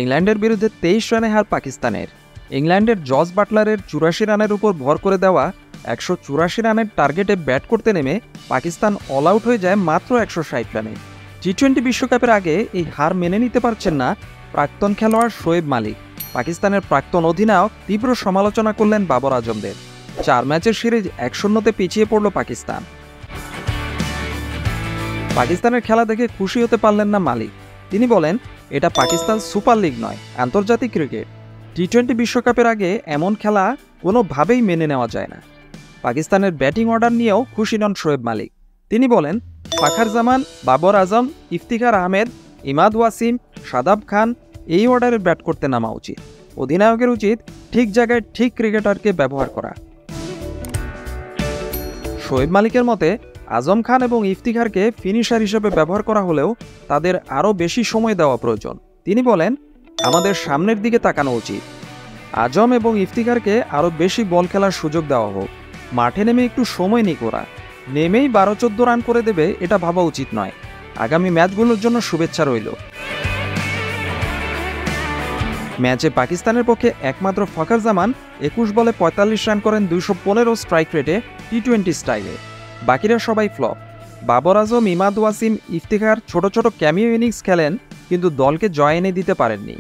ইংল্যান্ডের বিরুদ্ধে 23 রানে হার পাকিস্তানের। ইংল্যান্ডের জস বাটলারের 84 রানের উপর ভর করে দেওয়া 184 রানের টার্গেটে ব্যাট করতে নেমে পাকিস্তান অল আউট হয়ে যায় মাত্র 160 রানে। টি-20 বিশ্বকাপের আগে এই হার মেনে নিতে পারছেন না প্রাক্তন খেলোয়াড় শোয়েব মালিক। পাকিস্তানের প্রাক্তন অধিনায়ক তীব্র সমালোচনা করলেন বাবর আজমদের। 4 ম্যাচের সিরিজ 1-0-তে পিছিয়ে পড়ল পাকিস্তান। পাকিস্তানের খেলা দেখে খুশি হতে পারলেন না মালিক। তিনি বলেন, এটা পাকিস্তান সুপার লিগ নয়, আন্তর্জাতিক ক্রিকেট। টি-20 বিশ্বকাপের আগে এমন খেলা কোনোভাবেই মেনে নেওয়া যায় না। পাকিস্তানের ব্যাটিং অর্ডার নিয়েও খুশি নন শোয়েব মালিক। তিনি বলেন, ফাখার জামান, বাবর আজম, ইফতিখার আহমেদ, ইমাদ ওয়াসিম, শাদাব খান এই অর্ডারে ব্যাট করতে নামা উচিত। অধিনায়কের উচিত ঠিক জায়গায় ঠিক ক্রিকেটারকে ব্যবহার করা। শোয়েব মালিকের মতে আজম খান এবং ইফতিখারকে ফিনিশার হিসেবে ব্যবহার করা হলেও তাদের আরও বেশি সময় দেওয়া প্রয়োজন। তিনি বলেন, আমাদের সামনের দিকে তাকানো উচিত। আজম এবং ইফতিখারকে আরও বেশি বল খেলার সুযোগ দেওয়া হোক। মাঠে নেমে একটু সময় নিক ওরা। নেমেই 12-14 রান করে দেবে এটা ভাবা উচিত নয়। আগামী ম্যাচগুলোর জন্য শুভেচ্ছা রইল। ম্যাচে পাকিস্তানের পক্ষে একমাত্র ফাখার জামান 21 বলে 45 রান করেন 215 স্ট্রাইক রেটে টি-20 স্টাইলে। বাকিরা সবাই ফ্লপ। বাবর আজম, ইমাদ ওয়াসিম, ইফতিখার ছোট ছোট ক্যামিও ইনিংস খেলেন, কিন্তু দলকে জয় এনে দিতে পারেননি।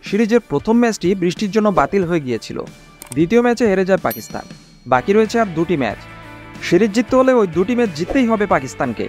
সিরিজের প্রথম ম্যাচটি বৃষ্টির জন্য বাতিল হয়ে গিয়েছিল। দ্বিতীয় ম্যাচে হেরে যায় পাকিস্তান। বাকি রয়েছে আর 2টি ম্যাচ। সিরিজ জিততে হলে ওই 2টি ম্যাচ জিততেই হবে পাকিস্তানকে।